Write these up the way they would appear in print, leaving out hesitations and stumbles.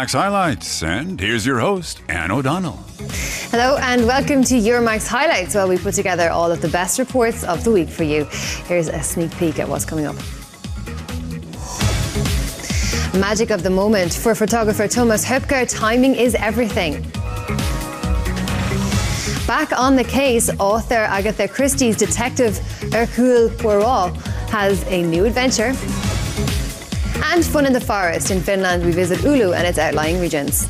Euromaxx Highlights, and here's your host, Anne O'Donnell. Hello and welcome to Euromaxx Highlights, where we put together all of the best reports of the week for you. Here's a sneak peek at what's coming up. Magic of the moment. For photographer Thomas Hoepker, timing is everything. Back on the case, author Agatha Christie's detective Hercule Poirot has a new adventure. And fun in the forest. In Finland, we visit Oulu and its outlying regions.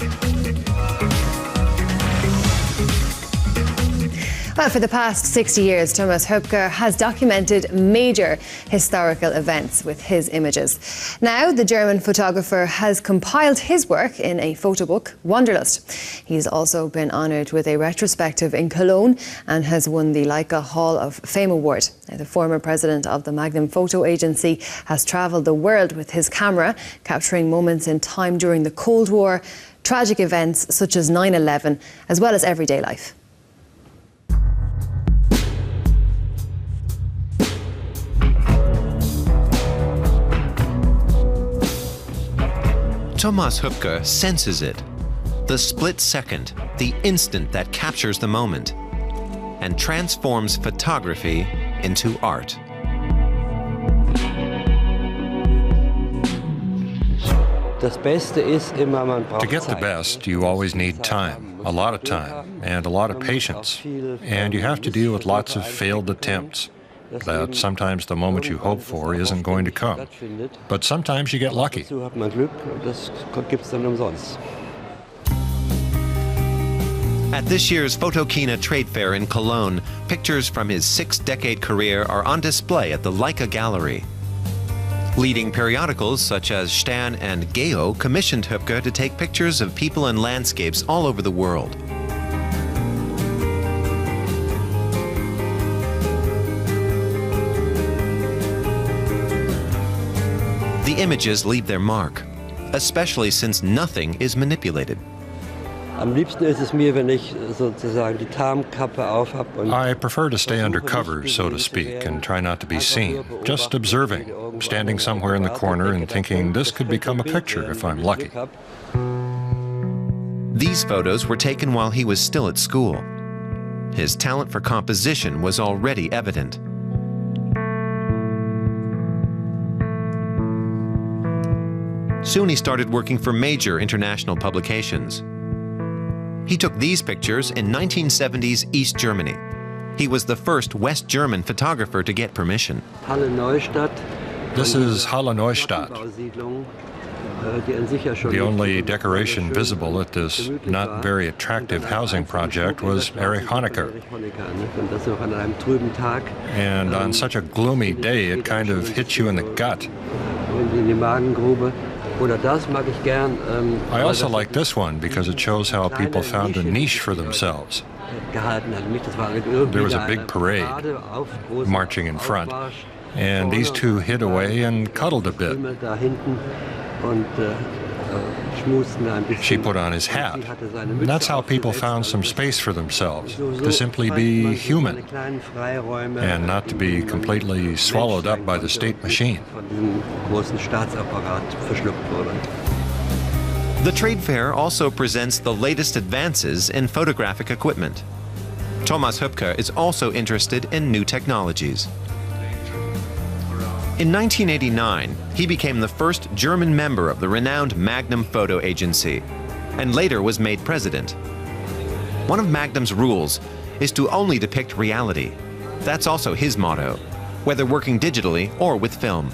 Well, for the past 60 years, Thomas Hoepker has documented major historical events with his images. Now, the German photographer has compiled his work in a photo book, Wanderlust. He's also been honoured with a retrospective in Cologne and has won the Leica Hall of Fame Award. Now, the former president of the Magnum Photo Agency has travelled the world with his camera, capturing moments in time during the Cold War, tragic events such as 9/11, as well as everyday life. Thomas Hoepker senses it. The split second, the instant that captures the moment and transforms photography into art. To get the best, you always need time, a lot of time, and a lot of patience. And you have to deal with lots of failed attempts. That sometimes the moment you hope for isn't going to come. But sometimes you get lucky. At this year's Photokina trade fair in Cologne, pictures from his 6-decade career are on display at the Leica Gallery. Leading periodicals such as Stern and Geo commissioned Hoepker to take pictures of people and landscapes all over the world. The images leave their mark, especially since nothing is manipulated. I prefer to stay under cover, so to speak, and try not to be seen. Just observing, standing somewhere in the corner and thinking this could become a picture if I'm lucky. These photos were taken while he was still at school. His talent for composition was already evident. Soon he started working for major international publications. He took these pictures in 1970s East Germany. He was the first West German photographer to get permission. This is Halle Neustadt. The only decoration visible at this not very attractive housing project was Erich Honecker. And on such a gloomy day, it kind of hits you in the gut. I also like this one because it shows how people found a niche for themselves. There was a big parade, marching in front, and these two hid away and cuddled a bit. She put on his hat. And that's how people found some space for themselves, to simply be human and not to be completely swallowed up by the state machine. The trade fair also presents the latest advances in photographic equipment. Thomas Hoepker is also interested in new technologies. In 1989, he became the first German member of the renowned Magnum Photo Agency, and later was made president. One of Magnum's rules is to only depict reality. That's also his motto, whether working digitally or with film.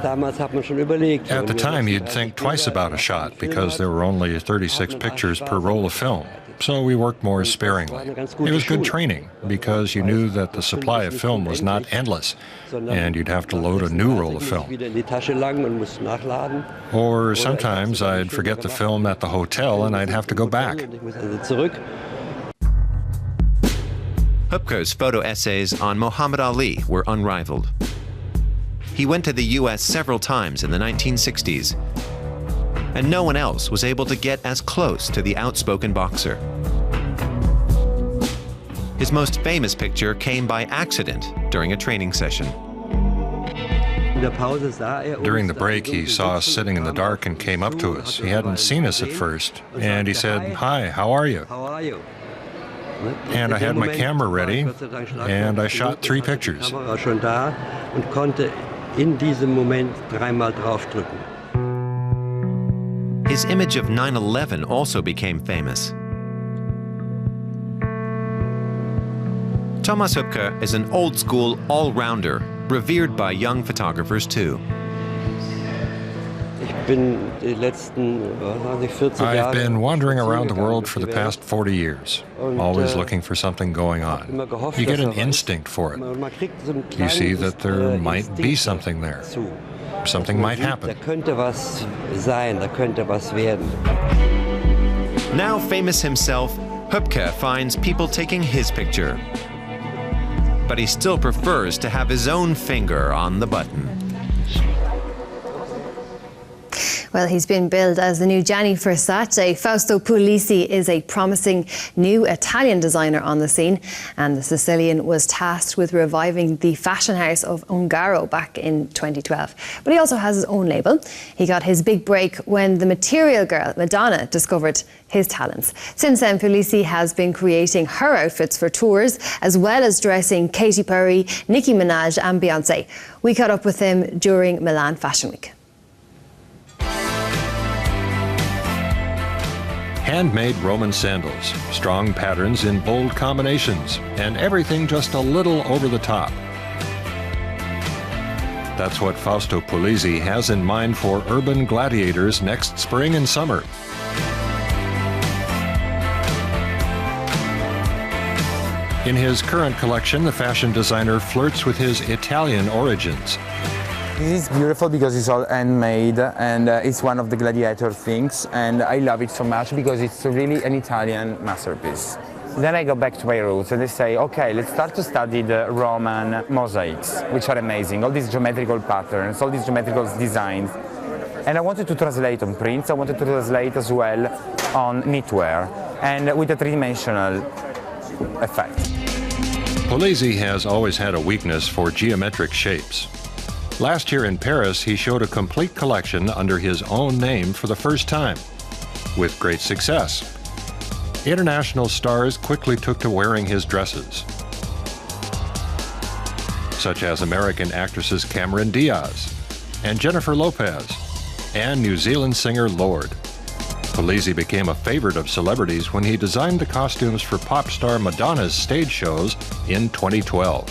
At the time, you'd think twice about a shot because there were only 36 pictures per roll of film. So we worked more sparingly. It was good training because you knew that the supply of film was not endless and you'd have to load a new roll of film. Or sometimes I'd forget the film at the hotel and I'd have to go back. Hoepker's photo essays on Muhammad Ali were unrivaled. He went to the US several times in the 1960s, and no one else was able to get as close to the outspoken boxer. His most famous picture came by accident during a training session. During the break, he saw us sitting in the dark and came up to us. He hadn't seen us at first, and he said, "Hi, how are you?" And I had my camera ready, and I shot 3 pictures. His image of 9/11 also became famous. Thomas Hoepker is an old-school all-rounder, revered by young photographers too. I've been wandering around the world for the past 40 years, always looking for something going on. You get an instinct for it. You see that there might be something there. Something might happen. Now famous himself, Hoepker finds people taking his picture. But he still prefers to have his own finger on the button. Well, he's been billed as the new Gianni Versace. Fausto Puglisi is a promising new Italian designer on the scene, and the Sicilian was tasked with reviving the fashion house of Ungaro back in 2012. But he also has his own label. He got his big break when the material girl, Madonna, discovered his talents. Since then, Puglisi has been creating her outfits for tours, as well as dressing Katy Perry, Nicki Minaj and Beyoncé. We caught up with him during Milan Fashion Week. Handmade Roman sandals, strong patterns in bold combinations, and everything just a little over the top. That's what Fausto Puglisi has in mind for urban gladiators next spring and summer. In his current collection, the fashion designer flirts with his Italian origins. This is beautiful because it's all handmade, and it's one of the gladiator things, and I love it so much because it's really an Italian masterpiece. Then I go back to my roots and I say, okay, let's start to study the Roman mosaics, which are amazing, all these geometrical patterns, all these geometrical designs. And I wanted to translate on prints, I wanted to translate as well on knitwear, and with a three-dimensional effect. Puglisi has always had a weakness for geometric shapes. Last year in Paris, he showed a complete collection under his own name for the first time, with great success. International stars quickly took to wearing his dresses, such as American actresses Cameron Diaz and Jennifer Lopez, and New Zealand singer Lorde. Puglisi became a favorite of celebrities when he designed the costumes for pop star Madonna's stage shows in 2012.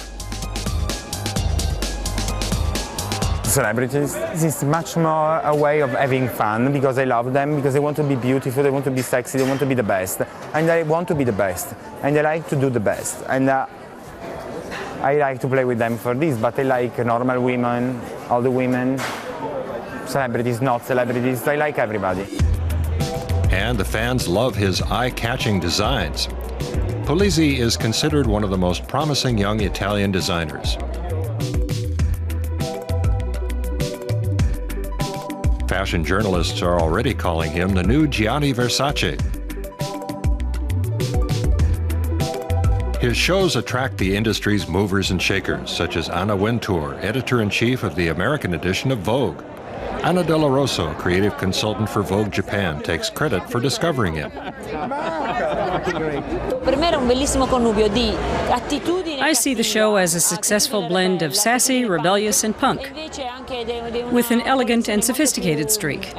Celebrities, it's much more a way of having fun because I love them, because they want to be beautiful, they want to be sexy, they want to be the best, and I want to be the best, and I like to do the best, and I like to play with them for this, but I like normal women, older women, celebrities, not celebrities, I like everybody. And the fans love his eye-catching designs. Puglisi is considered one of the most promising young Italian designers. Fashion journalists are already calling him the new Gianni Versace. His shows attract the industry's movers and shakers, such as Anna Wintour, editor-in-chief of the American edition of Vogue. Anna Della Rosso, creative consultant for Vogue Japan, takes credit for discovering him. I see the show as a successful blend of sassy, rebellious, and punk, with an elegant and sophisticated streak.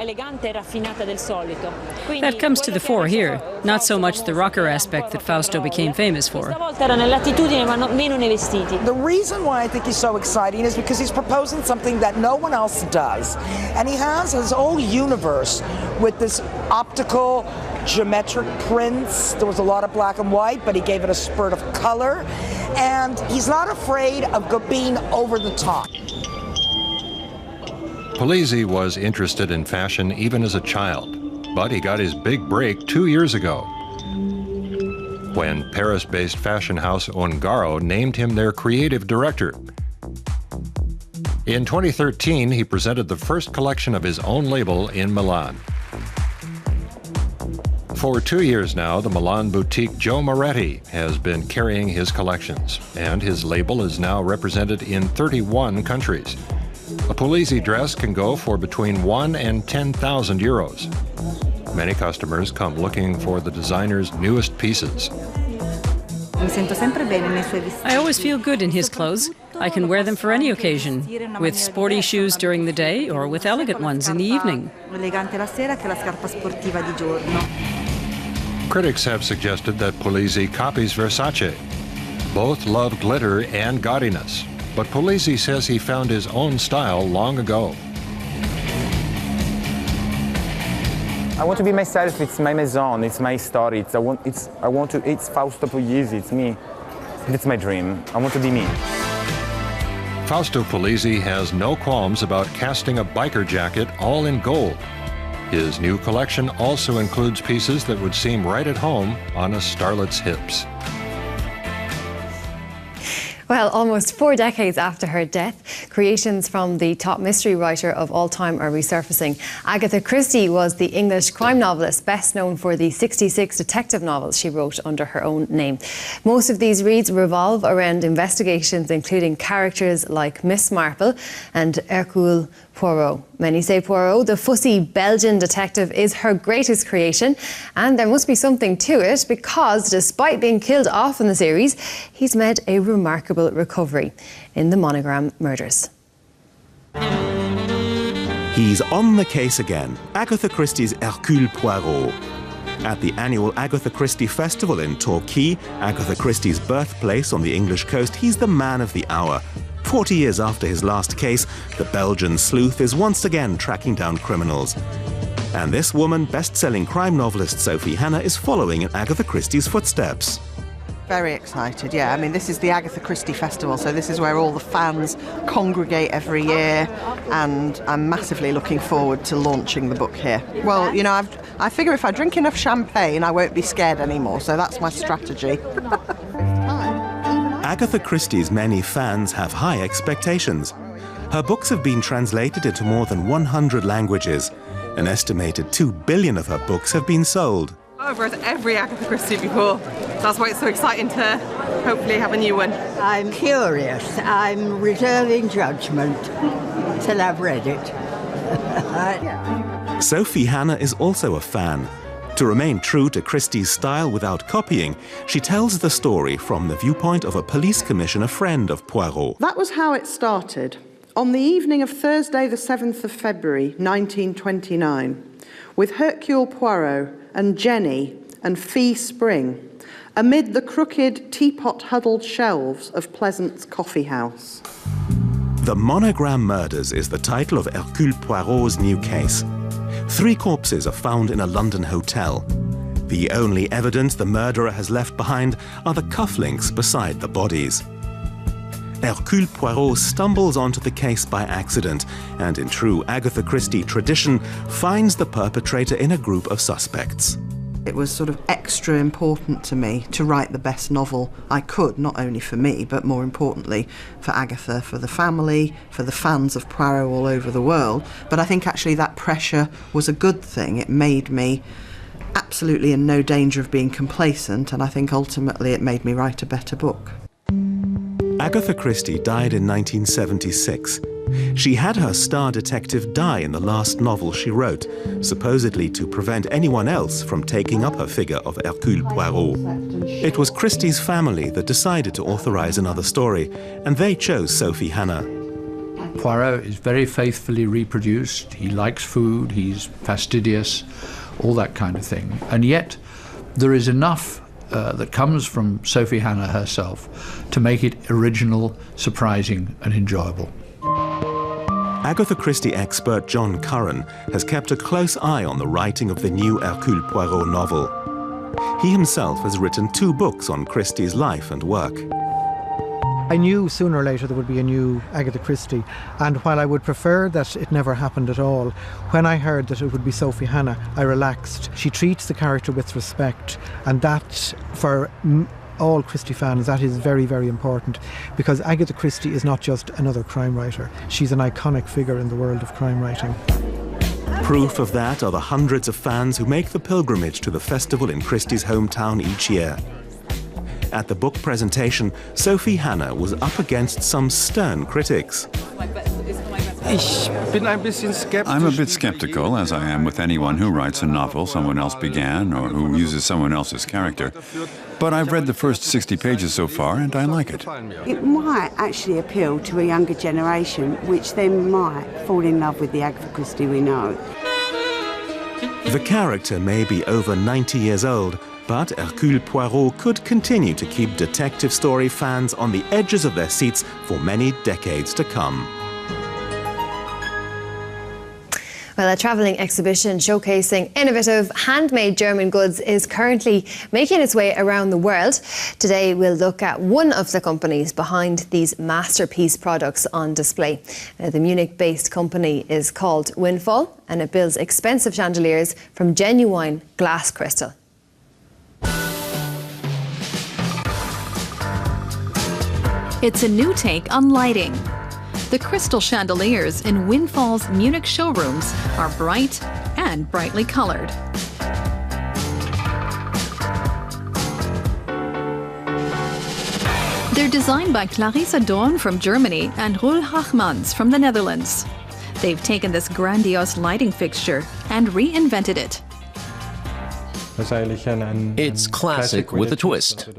That comes to the fore here, not so much the rocker aspect that Fausto became famous for. The reason why I think he's so exciting is because he's proposing something that no one else does. And he has his whole universe with this optical, geometric prints. There was a lot of black and white, but he gave it a spurt of color. And he's not afraid of being over the top. Puglisi was interested in fashion even as a child, but he got his big break 2 years ago, when Paris-based fashion house Ungaro named him their creative director. In 2013, he presented the first collection of his own label in Milan. For 2 years now, the Milan boutique Joe Moretti has been carrying his collections, and his label is now represented in 31 countries. A Puglisi dress can go for between 1 and 10,000 euros. Many customers come looking for the designer's newest pieces. I always feel good in his clothes. I can wear them for any occasion, with sporty shoes during the day or with elegant ones in the evening. Critics have suggested that Puglisi copies Versace. Both love glitter and gaudiness, but Puglisi says he found his own style long ago. I want to be myself. It's my maison. It's my story. It's Fausto Puglisi. It's me. It's my dream. I want to be me. Fausto Puglisi has no qualms about casting a biker jacket all in gold. His new collection also includes pieces that would seem right at home on a starlet's hips. Well, almost 4 decades after her death, creations from the top mystery writer of all time are resurfacing. Agatha Christie was the English crime novelist best known for the 66 detective novels she wrote under her own name. Most of these reads revolve around investigations including characters like Miss Marple and Hercule Poirot. Many say Poirot, the fussy Belgian detective, is her greatest creation, and there must be something to it because despite being killed off in the series, he's made a remarkable recovery in the Monogram murders. He's on the case again, Agatha Christie's Hercule Poirot. At the annual Agatha Christie Festival in Torquay, Agatha Christie's birthplace on the English coast, he's the man of the hour. 40 years after his last case, the Belgian sleuth is once again tracking down criminals. And this woman, best-selling crime novelist Sophie Hannah, is following in Agatha Christie's footsteps. Very excited, yeah. I mean, this is the Agatha Christie Festival, so this is where all the fans congregate every year, and I'm massively looking forward to launching the book here. Well, you know, I figure if I drink enough champagne, I won't be scared anymore, so that's my strategy. Agatha Christie's many fans have high expectations. Her books have been translated into more than 100 languages. An estimated 2 billion of her books have been sold. I've read every Agatha Christie before. That's why it's so exciting to hopefully have a new one. I'm curious. I'm reserving judgment till I've read it. Sophie Hannah is also a fan. To remain true to Christie's style without copying, she tells the story from the viewpoint of a police commissioner friend of Poirot. That was how it started. On the evening of Thursday, the 7th of February, 1929, with Hercule Poirot and Jenny and Fee Spring, amid the crooked, teapot-huddled shelves of Pleasant's coffee house. The Monogram Murders is the title of Hercule Poirot's new case. 3 corpses are found in a London hotel. The only evidence the murderer has left behind are the cufflinks beside the bodies. Hercule Poirot stumbles onto the case by accident and, in true Agatha Christie tradition, finds the perpetrator in a group of suspects. It was sort of extra important to me to write the best novel I could, not only for me, but more importantly for Agatha, for the family, for the fans of Poirot all over the world. But I think actually that pressure was a good thing. It made me absolutely in no danger of being complacent, and I think ultimately it made me write a better book. Agatha Christie died in 1976. She had her star detective die in the last novel she wrote, supposedly to prevent anyone else from taking up her figure of Hercule Poirot. It was Christie's family that decided to authorize another story, and they chose Sophie Hannah. Poirot is very faithfully reproduced. He likes food, he's fastidious, all that kind of thing. And yet, there is enough that comes from Sophie Hannah herself to make it original, surprising, and enjoyable. Agatha Christie expert John Curran has kept a close eye on the writing of the new Hercule Poirot novel. He himself has written 2 books on Christie's life and work. I knew sooner or later there would be a new Agatha Christie, and while I would prefer that it never happened at all, when I heard that it would be Sophie Hannah, I relaxed. She treats the character with respect, and that, for all Christie fans, that is very, very important, because Agatha Christie is not just another crime writer. She's an iconic figure in the world of crime writing. Proof of that are the hundreds of fans who make the pilgrimage to the festival in Christie's hometown each year. At the book presentation, Sophie Hannah was up against some stern critics. I'm a bit skeptical, as I am with anyone who writes a novel someone else began or who uses someone else's character. But I've read the first 60 pages so far, and I like it. It might actually appeal to a younger generation, which then might fall in love with the Agatha Christie we know. The character may be over 90 years old, but Hercule Poirot could continue to keep detective story fans on the edges of their seats for many decades to come. Well, a travelling exhibition showcasing innovative handmade German goods is currently making its way around the world. Today we'll look at one of the companies behind these masterpiece products on display. The Munich-based company is called Windfall, and it builds expensive chandeliers from genuine glass crystal. It's a new take on lighting. The crystal chandeliers in Windfall's Munich showrooms are bright and brightly colored. They're designed by Clarissa Dorn from Germany and Roel Hachmans from the Netherlands. They've taken this grandiose lighting fixture and reinvented it. It's classic with a twist.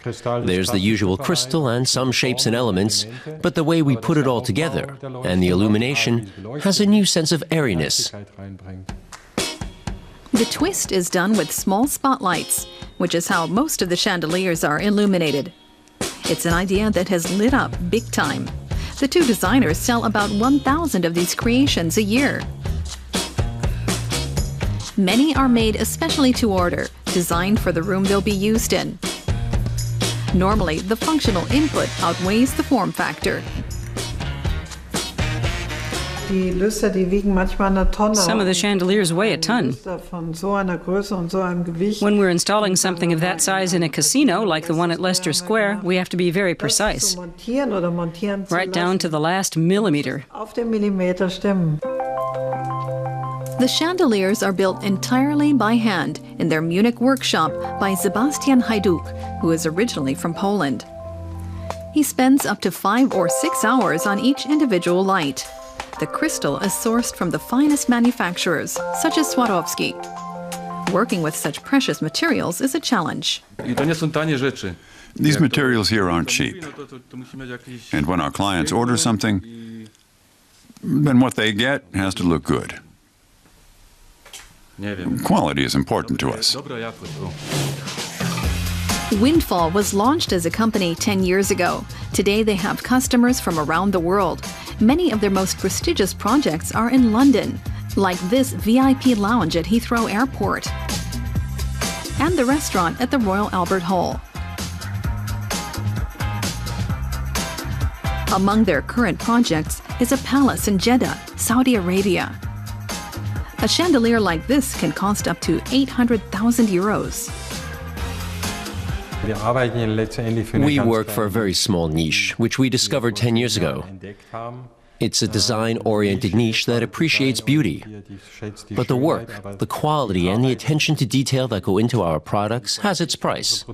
There's the usual crystal and some shapes and elements, but the way we put it all together and the illumination has a new sense of airiness. The twist is done with small spotlights, which is how most of the chandeliers are illuminated. It's an idea that has lit up big time. The two designers sell about 1,000 of these creations a year. Many are made especially to order, designed for the room they'll be used in. Normally, the functional input outweighs the form factor. Some of the chandeliers weigh a ton. When we're installing something of that size in a casino, like the one at Leicester Square, we have to be very precise, right down to the last millimeter. The chandeliers are built entirely by hand in their Munich workshop by Sebastian Hajduk, who is originally from Poland. He spends up to 5 or 6 hours on each individual light. The crystal is sourced from the finest manufacturers, such as Swarovski. Working with such precious materials is a challenge. These materials here aren't cheap. And when our clients order something, then what they get has to look good. Quality is important to us. Windfall was launched as a company 10 years ago. Today they have customers from around the world. Many of their most prestigious projects are in London, like this VIP lounge at Heathrow Airport and the restaurant at the Royal Albert Hall. Among their current projects is a palace in Jeddah, Saudi Arabia. A chandelier like this can cost up to 800,000 euros. We work for a very small niche, which we discovered 10 years ago. It's a design-oriented niche that appreciates beauty. But the work, the quality, and the attention to detail that go into our products has its price.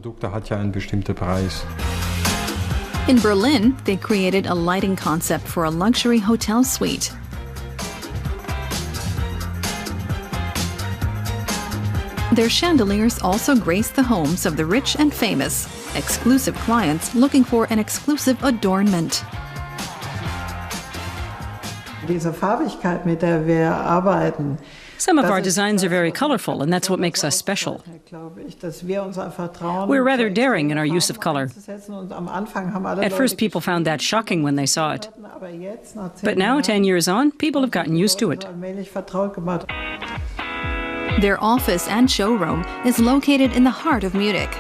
In Berlin, they created a lighting concept for a luxury hotel suite. Their chandeliers also grace the homes of the rich and famous, exclusive clients looking for an exclusive adornment. Some of our designs are very colorful, and that's what makes us special. We're rather daring in our use of color. At first, people found that shocking when they saw it. But now, 10 years on, people have gotten used to it. Their office and showroom is located in the heart of Munich.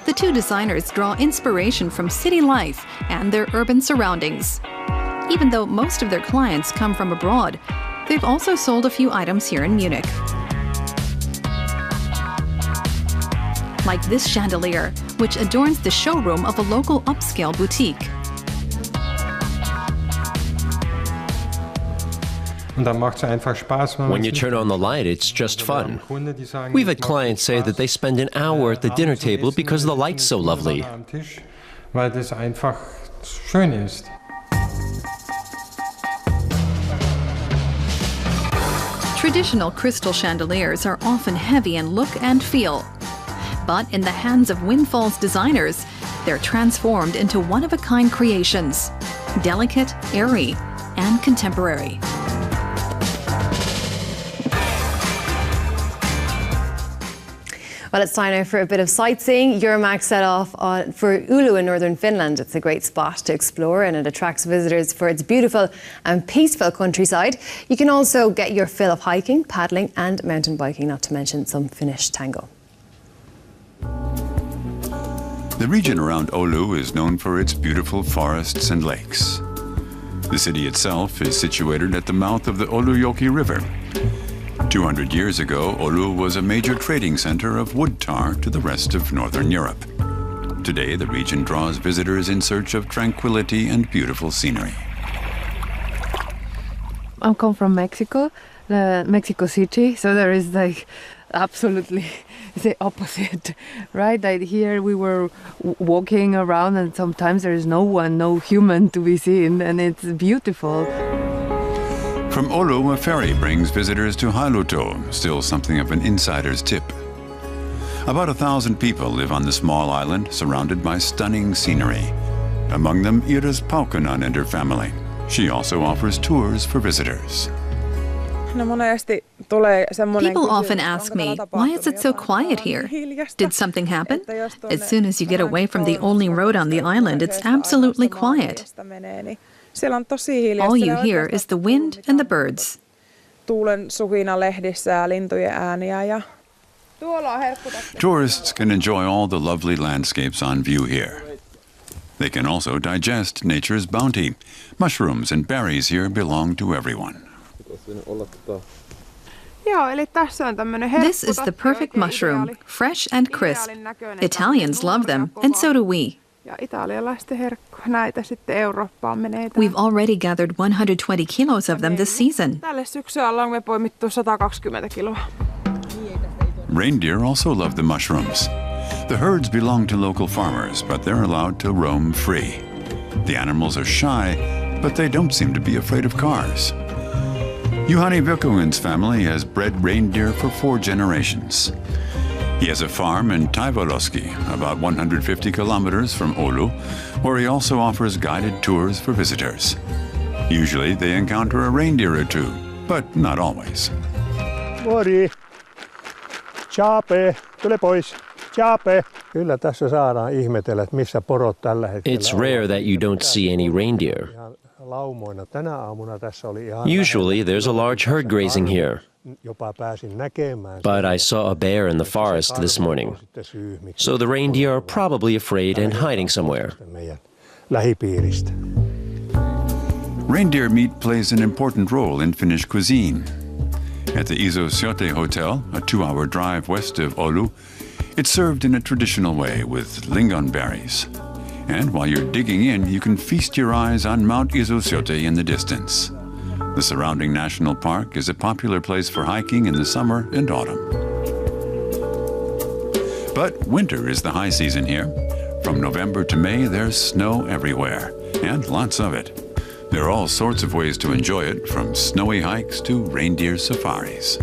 The two designers draw inspiration from city life and their urban surroundings. Even though most of their clients come from abroad, they've also sold a few items here in Munich. Like this chandelier, which adorns the showroom of a local upscale boutique. When you turn on the light, it's just fun. We've had clients say that they spend an hour at the dinner table because the light's so lovely. Traditional crystal chandeliers are often heavy in look and feel. But in the hands of Windfall's designers, they're transformed into one-of-a-kind creations, delicate, airy, and contemporary. Well, it's time now for a bit of sightseeing. Euromaxx set off for Oulu in northern Finland. It's a great spot to explore and it attracts visitors for its beautiful and peaceful countryside. You can also get your fill of hiking, paddling and mountain biking, not to mention some Finnish tango. The region around Oulu is known for its beautiful forests and lakes. The city itself is situated at the mouth of the Oulujoki River. 200 years ago, Oulu was a major trading center of wood tar to the rest of northern Europe. Today, the region draws visitors in search of tranquility and beautiful scenery. I come from Mexico, Mexico City, so there is like absolutely the opposite, right? Like here we were walking around and sometimes there is no one, no human to be seen, and it's beautiful. From Oulu, a ferry brings visitors to Hailuoto, still something of an insider's tip. About 1,000 people live on the small island, surrounded by stunning scenery. Among them, Iris Paukanen and her family. She also offers tours for visitors. People often ask me, why is it so quiet here? Did something happen? As soon as you get away from the only road on the island, it's absolutely quiet. All you hear is the wind and the birds. Tourists can enjoy all the lovely landscapes on view here. They can also digest nature's bounty. Mushrooms and berries here belong to everyone. This is the perfect mushroom, fresh and crisp. Italians love them, and so do we. We've already gathered 120 kilos of them this season. Reindeer also love the mushrooms. The herds belong to local farmers, but they're allowed to roam free. The animals are shy, but they don't seem to be afraid of cars. Juhani Vilkoen's family has bred reindeer for 4 generations. He has a farm in Taivaloski, about 150 kilometers from Oulu, where he also offers guided tours for visitors. Usually they encounter a reindeer or two, but not always. Mori! Chape! Tule pois! Chape! Kyllä tässä saadaan ihmetellä, että missä porot tällä hetkellä. It's rare that you don't see any reindeer. Usually there's a large herd grazing here. But I saw a bear in the forest this morning. So the reindeer are probably afraid and hiding somewhere. Reindeer meat plays an important role in Finnish cuisine. At the Iso-Sept Hotel, a 2-hour drive west of Oulu, it's served in a traditional way with lingonberries. And while you're digging in, you can feast your eyes on Mount Iso-Sept in the distance. The surrounding national park is a popular place for hiking in the summer and autumn. But winter is the high season here. From November to May, there's snow everywhere, and lots of it. There are all sorts of ways to enjoy it, from snowy hikes to reindeer safaris.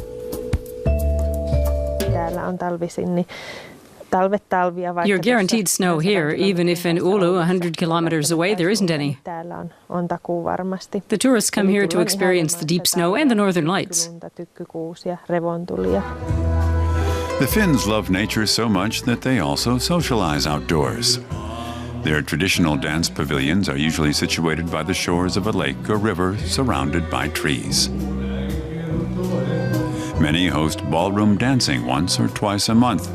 You're guaranteed snow here, even if in Oulu, 100 kilometers away, there isn't any. The tourists come here to experience the deep snow and the northern lights. The Finns love nature so much that they also socialize outdoors. Their traditional dance pavilions are usually situated by the shores of a lake or river surrounded by trees. Many host ballroom dancing once or twice a month.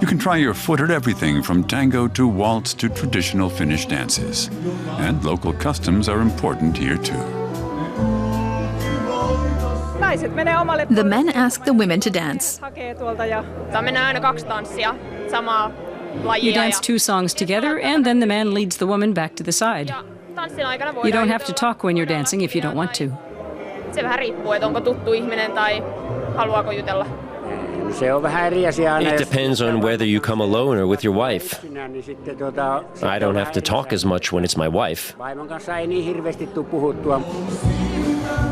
You can try your foot at everything from tango to waltz to traditional Finnish dances. And local customs are important here too. The men ask the women to dance. You dance 2 songs together, and then the man leads the woman back to the side. You don't have to talk when you're dancing if you don't want to. It depends on whether you come alone or with your wife. I don't have to talk as much when it's my wife.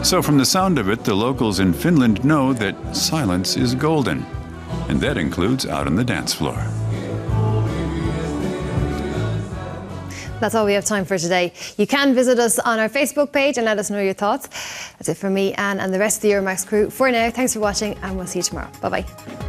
So from the sound of it, the locals in Finland know that silence is golden. And that includes out on the dance floor. That's all we have time for today. You can visit us on our Facebook page and let us know your thoughts. That's it from me, Anne, and the rest of the Euromaxx crew. For now, thanks for watching, and we'll see you tomorrow. Bye-bye.